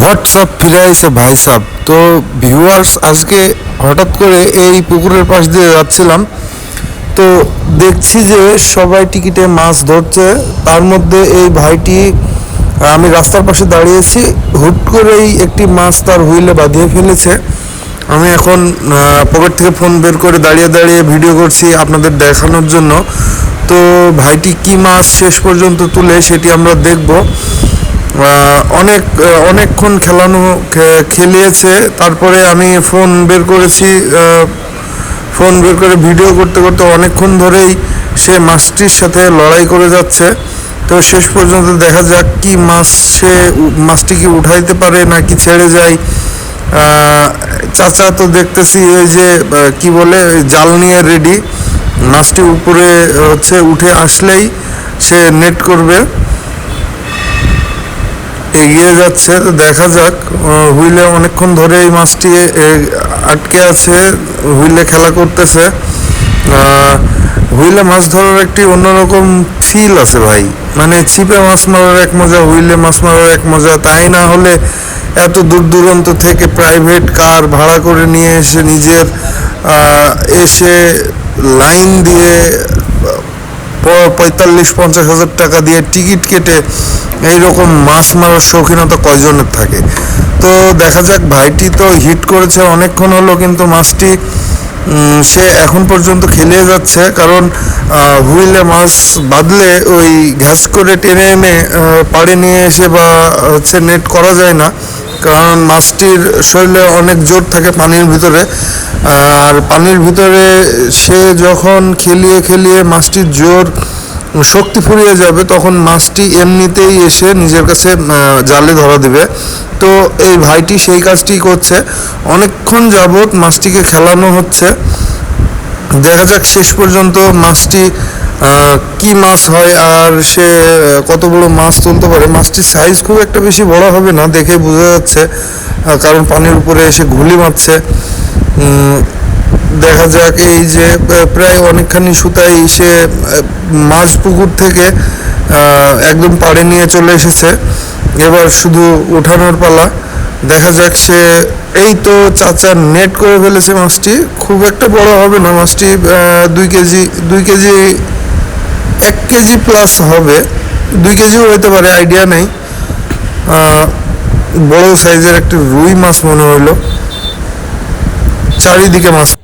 WhatsApp ফিরে আইছে ভাই সাব। তো ভিউয়ার্স, আজকে হঠাৎ করে এই পুকুরের পাশ দিয়ে যাচ্ছিলাম, তো দেখছি যে সবাই টিকিটে মাছ ধরছে। তার মধ্যে এই ভাইটি, আমি রাস্তার পাশে দাঁড়িয়েছি, হুট করেই একটি মাছ তার হুইলে বাঁধিয়ে ফেলেছে। আমি এখন পকেট থেকে ফোন বের করে দাঁড়িয়ে দাঁড়িয়ে ভিডিও করছি আপনাদের দেখানোর জন্য। তো ভাইটি কি মাছ শেষ পর্যন্ত তুলে সেটি আমরা দেখব। অনেকক্ষণ খেলিয়েছে, তারপরে আমি ফোন বের করেছি। ফোন বের করে ভিডিও করতে করতে অনেকক্ষণ ধরেই সে মাছটির সাথে লড়াই করে যাচ্ছে। তো শেষ পর্যন্ত দেখা যাক কি মাছ, সে মাছটি কি উঠাইতে পারে নাকি ছেড়ে যায়। চাচা তো দেখতেছি ওই যে কি বলে জাল নিয়ে রেডি, মাছটি উপরে উঠে আসলেই সে নেট করবে। এগিয়ে যাচ্ছে, তো দেখা যাক। হুইলে অনেকক্ষণ ধরে এই মাছটি আটকে আছে, হুইলে খেলা করতেছে। হুইলে মাছ ধরার একটি অন্যরকম ফিল আছে ভাই। মানে ছিপে মাছ মারার এক মজা, হুইলে মাছ মারার এক মজা। তাই না হলে এত দূর দূরান্ত থেকে প্রাইভেট কার ভাড়া করে নিয়ে এসে নিজের এসে লাইন দিয়ে 45-50 হাজার টাকা দিয়ে টিকিট কেটে এইরকম মাছ মারার শৌখিনতা কয়জনের থাকে। তো দেখা যাক, ভাইটি তো হিট করেছে অনেকক্ষণ হলো, কিন্তু মাছটি সে এখন পর্যন্ত খেলিয়ে যাচ্ছে। কারণ হুইলে মাছ বাঁধলে ওই ঘ্যাস করে টেনে এনে পাড়ে নিয়ে এসে বা নেট করা যায় না, কারণ মাছটির শরীরে অনেক জোর থাকে পানির ভিতরে। আর পানির ভিতরে সে যখন খেলিয়ে খেলিয়ে মাছটির জোর শক্তি ফুরিয়ে যাবে, তখন মাছটি এমনিতেই এসে নিজের কাছে জালে ধরা দেবে। তো এই ভাইটি সেই কাজটি করছে, অনেকক্ষণ যাবৎ মাছটিকে খেলানো হচ্ছে। দেখা যাক শেষ পর্যন্ত মাছটি কি মাছ হয় আর সে কত বড় মাছ তুলতে পারে। মাছটির সাইজ খুব একটা বেশি বড় হবে না, দেখে বোঝা যাচ্ছে, কারণ পানির উপরে এসে ঘুলি মারছে। দেখা যাক, এই যে প্রায় অনেকখানি সুতাই সে মাছ পুকুর থেকে একদম পাড়ে নিয়ে চলে এসেছে। এবার শুধু ওঠানোর পালা। দেখা যাক সে, এই তো চাচা নেট করে ফেলেছে মাছটি। খুব একটা বড় হবে না মাছটি, 2 কেজি 1 কেজি প্লাস হবে, 2 কেজিও হতে পারে, আইডিয়া নেই। বড় সাইজের একটি রুই মাছ মনে হইলো, চারিদিকে মাছ।